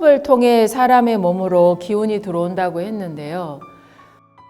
호흡을 통해 사람의 몸으로 기운이 들어온다고 했는데요.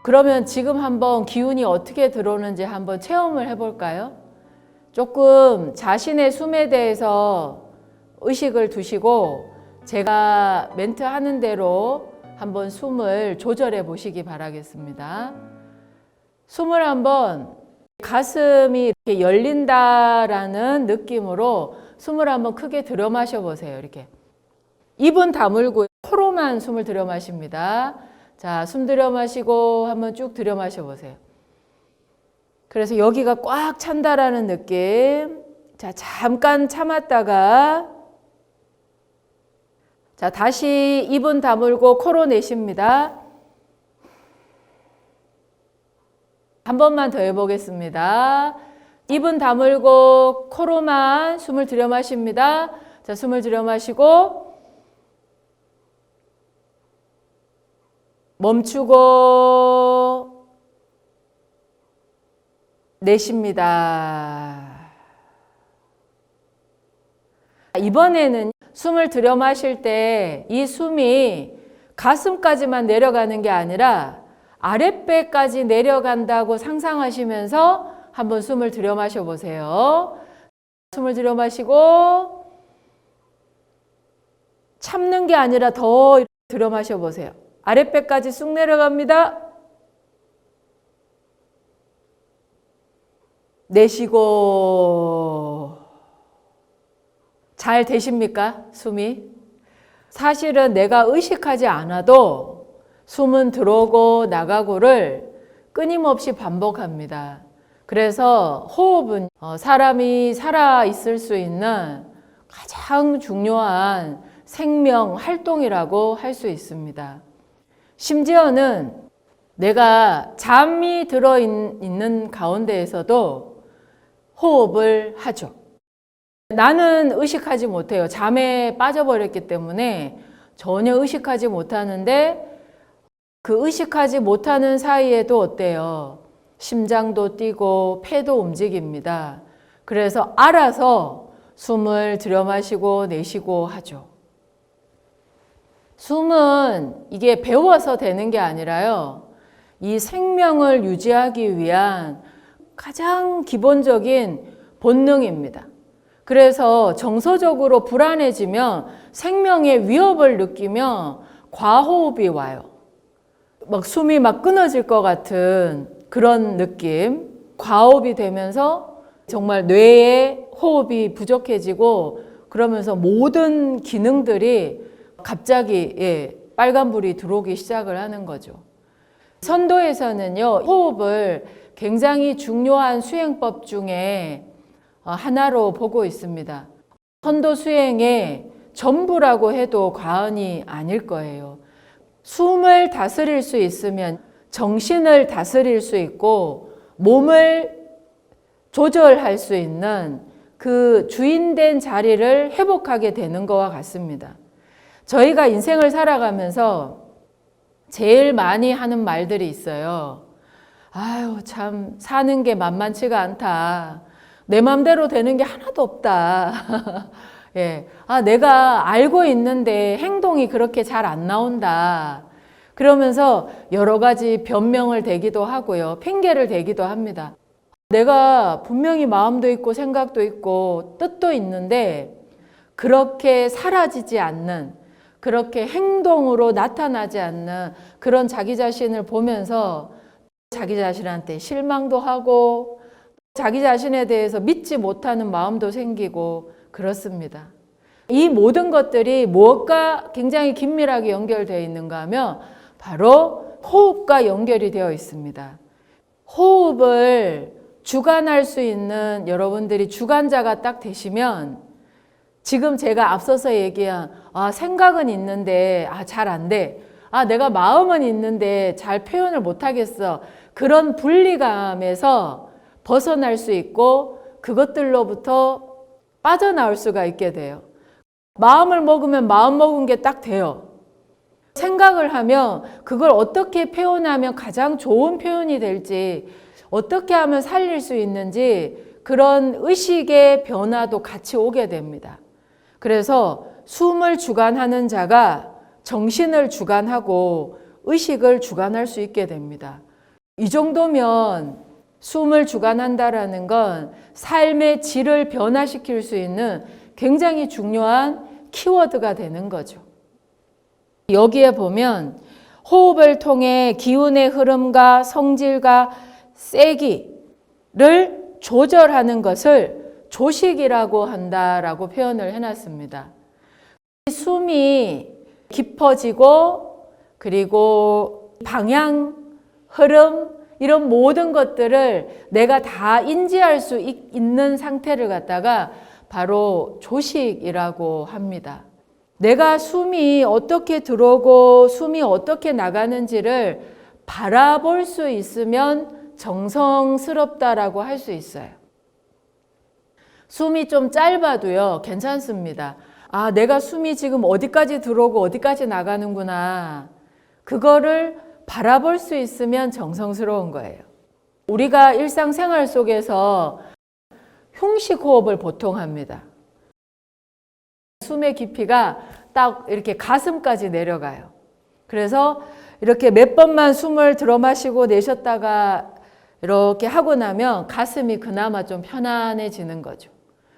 그러면 지금 한번 기운이 어떻게 들어오는지 한번 체험을 해볼까요? 조금 자신의 숨에 대해서 의식을 두시고 제가 멘트 하는 대로 한번 숨을 조절해 보시기 바라겠습니다. 숨을 한번 가슴이 이렇게 열린다라는 느낌으로 숨을 한번 크게 들여 마셔 보세요. 이렇게 입은 다물고 코로만 숨을 들여 마십니다. 자, 숨 들여 마시고 한번 쭉 들여 마셔 보세요. 그래서 여기가 꽉 찬다라는 느낌. 자, 잠깐 참았다가 자, 다시 입은 다물고 코로 내쉽니다. 한 번만 더 해보겠습니다. 입은 다물고 코로만 숨을 들여 마십니다. 자, 숨을 들여 마시고 멈추고 내쉽니다. 이번에는 숨을 들여 마실 때 이 숨이 가슴까지만 내려가는 게 아니라 아랫배까지 내려간다고 상상하시면서 한번 숨을 들여 마셔 보세요. 숨을 들여 마시고 참는 게 아니라 더 들여 마셔 보세요. 아랫배까지 쑥 내려갑니다. 내쉬고. 잘 되십니까? 숨이? 사실은 내가 의식하지 않아도 숨은 들어오고 나가고를 끊임없이 반복합니다. 그래서 호흡은 사람이 살아 있을 수 있는 가장 중요한 생명 활동이라고 할 수 있습니다. 심지어는 내가 잠이 들어 있는 가운데에서도 호흡을 하죠. 나는 의식하지 못해요. 잠에 빠져버렸기 때문에 전혀 의식하지 못하는데 그 의식하지 못하는 사이에도 어때요? 심장도 뛰고 폐도 움직입니다. 그래서 알아서 숨을 들여 마시고 내쉬고 하죠. 숨은 이게 배워서 되는 게 아니라요. 이 생명을 유지하기 위한 가장 기본적인 본능입니다. 그래서 정서적으로 불안해지면 생명의 위협을 느끼면 과호흡이 와요. 막 숨이 막 끊어질 것 같은 그런 느낌. 과호흡이 되면서 정말 뇌의 호흡이 부족해지고 그러면서 모든 기능들이 갑자기 빨간불이 들어오기 시작을 하는 거죠. 선도에서는요, 호흡을 굉장히 중요한 수행법 중에 하나로 보고 있습니다. 선도 수행의 전부라고 해도 과언이 아닐 거예요. 숨을 다스릴 수 있으면 정신을 다스릴 수 있고 몸을 조절할 수 있는 그 주인된 자리를 회복하게 되는 것과 같습니다. 저희가 인생을 살아가면서 제일 많이 하는 말들이 있어요. 아유, 참 사는 게 만만치가 않다. 내 맘대로 되는 게 하나도 없다. 예. 내가 알고 있는데 행동이 그렇게 잘 안 나온다. 그러면서 여러 가지 변명을 대기도 하고요. 핑계를 대기도 합니다. 내가 분명히 마음도 있고 생각도 있고 뜻도 있는데 그렇게 사라지지 않는, 그렇게 행동으로 나타나지 않는 그런 자기 자신을 보면서 자기 자신한테 실망도 하고 자기 자신에 대해서 믿지 못하는 마음도 생기고 그렇습니다. 이 모든 것들이 무엇과 굉장히 긴밀하게 연결되어 있는가 하면 바로 호흡과 연결이 되어 있습니다. 호흡을 주관할 수 있는 여러분들이 주관자가 딱 되시면 지금 제가 앞서서 얘기한 생각은 있는데 잘 안 돼. 내가 마음은 있는데 잘 표현을 못 하겠어. 그런 분리감에서 벗어날 수 있고 그것들로부터 빠져나올 수가 있게 돼요. 마음을 먹으면 마음 먹은 게 딱 돼요. 생각을 하면 그걸 어떻게 표현하면 가장 좋은 표현이 될지, 어떻게 하면 살릴 수 있는지 그런 의식의 변화도 같이 오게 됩니다. 그래서 숨을 주관하는 자가 정신을 주관하고 의식을 주관할 수 있게 됩니다. 이 정도면 숨을 주관한다라는 건 삶의 질을 변화시킬 수 있는 굉장히 중요한 키워드가 되는 거죠. 여기에 보면 호흡을 통해 기운의 흐름과 성질과 세기를 조절하는 것을 조식이라고 한다라고 표현을 해놨습니다. 숨이 깊어지고 그리고 방향, 흐름 이런 모든 것들을 내가 다 인지할 수 있는 상태를 갖다가 바로 조식이라고 합니다. 내가 숨이 어떻게 들어오고 숨이 어떻게 나가는지를 바라볼 수 있으면 정성스럽다라고 할 수 있어요. 숨이 좀 짧아도요, 괜찮습니다. 아, 내가 숨이 지금 어디까지 들어오고 어디까지 나가는구나. 그거를 바라볼 수 있으면 정성스러운 거예요. 우리가 일상생활 속에서 흉식 호흡을 보통 합니다. 숨의 깊이가 딱 이렇게 가슴까지 내려가요. 그래서 이렇게 몇 번만 숨을 들어 마시고 내쉬었다가 이렇게 하고 나면 가슴이 그나마 좀 편안해지는 거죠.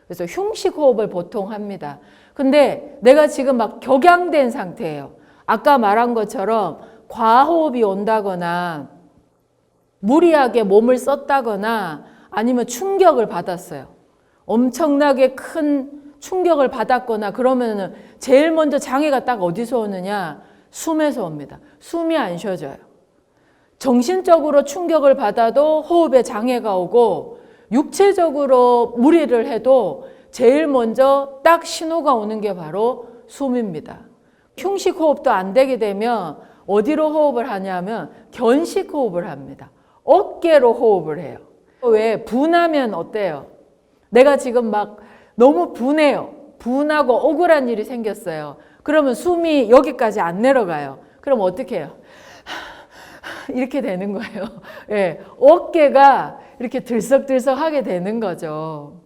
그래서 흉식 호흡을 보통 합니다. 근데 내가 지금 막 격양된 상태예요. 아까 말한 것처럼 과호흡이 온다거나 무리하게 몸을 썼다거나 아니면 충격을 받았어요. 엄청나게 큰 충격을 받았거나 그러면은 제일 먼저 장애가 딱 어디서 오느냐? 숨에서 옵니다. 숨이 안 쉬어져요. 정신적으로 충격을 받아도 호흡에 장애가 오고 육체적으로 무리를 해도 제일 먼저 딱 신호가 오는 게 바로 숨입니다. 흉식 호흡도 안 되게 되면 어디로 호흡을 하냐면 견식 호흡을 합니다. 어깨로 호흡을 해요. 왜? 분하면 어때요? 내가 지금 막 너무 분해요. 분하고 억울한 일이 생겼어요. 그러면 숨이 여기까지 안 내려가요. 그럼 어떻게 해요? 이렇게 되는 거예요. 예, 어깨가 이렇게 들썩들썩하게 되는 거죠.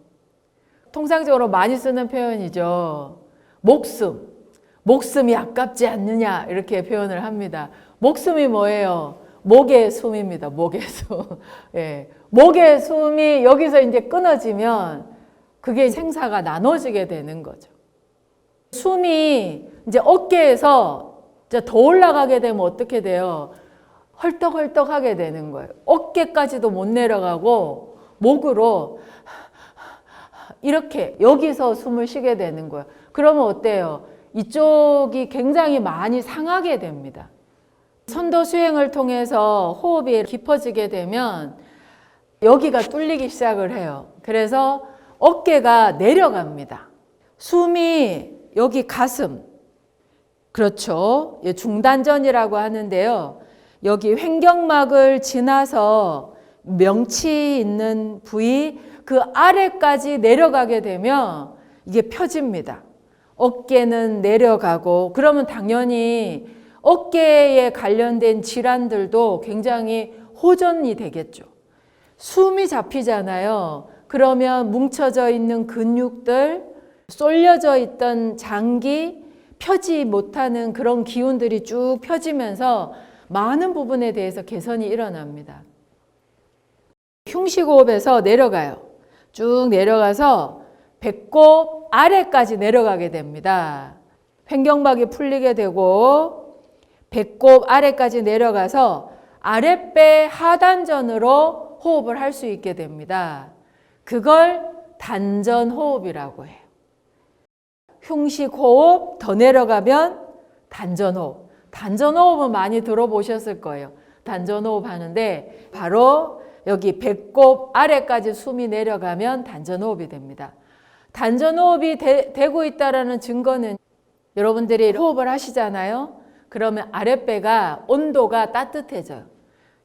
통상적으로 많이 쓰는 표현이죠. 목숨. 목숨이 아깝지 않느냐 이렇게 표현을 합니다. 목숨이 뭐예요? 목의 숨입니다. 목의 숨. 예, 목의 숨이 여기서 이제 끊어지면 그게 생사가 나눠지게 되는 거죠. 숨이 이제 어깨에서 이제 더 올라가게 되면 어떻게 돼요? 헐떡헐떡하게 되는 거예요. 어깨까지도 못 내려가고 목으로 이렇게 여기서 숨을 쉬게 되는 거예요. 그러면 어때요? 이쪽이 굉장히 많이 상하게 됩니다. 선도 수행을 통해서 호흡이 깊어지게 되면 여기가 뚫리기 시작을 해요. 그래서 어깨가 내려갑니다. 숨이 여기 가슴, 그렇죠. 중단전이라고 하는데요. 여기 횡격막을 지나서 명치 있는 부위 그 아래까지 내려가게 되면 이게 펴집니다. 어깨는 내려가고 그러면 당연히 어깨에 관련된 질환들도 굉장히 호전이 되겠죠. 숨이 잡히잖아요. 그러면 뭉쳐져 있는 근육들, 쏠려져 있던 장기, 펴지 못하는 그런 기운들이 쭉 펴지면서 많은 부분에 대해서 개선이 일어납니다. 흉식호흡에서 내려가요. 쭉 내려가서 배꼽 아래까지 내려가게 됩니다. 횡격막이 풀리게 되고 배꼽 아래까지 내려가서 아랫배 하단전으로 호흡을 할 수 있게 됩니다. 그걸 단전호흡이라고 해요. 흉식호흡 더 내려가면 단전호흡. 단전호흡은 많이 들어보셨을 거예요. 단전호흡 하는데 바로 여기 배꼽 아래까지 숨이 내려가면 단전호흡이 됩니다. 단전호흡이 되고 있다는 증거는 여러분들이 호흡을 하시잖아요. 그러면 아랫배가 온도가 따뜻해져요.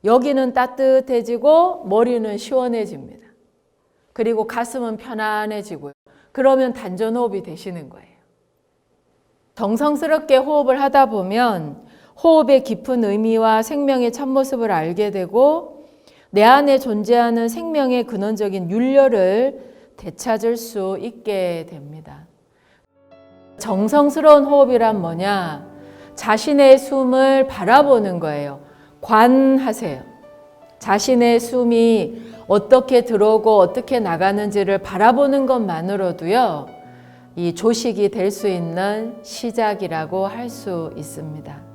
여기는 따뜻해지고 머리는 시원해집니다. 그리고 가슴은 편안해지고요. 그러면 단전호흡이 되시는 거예요. 정성스럽게 호흡을 하다 보면 호흡의 깊은 의미와 생명의 참모습을 알게 되고 내 안에 존재하는 생명의 근원적인 윤려를 되찾을 수 있게 됩니다. 정성스러운 호흡이란 뭐냐? 자신의 숨을 바라보는 거예요. 관하세요. 자신의 숨이 어떻게 들어오고 어떻게 나가는지를 바라보는 것만으로도요, 이 조식이 될 수 있는 시작이라고 할 수 있습니다.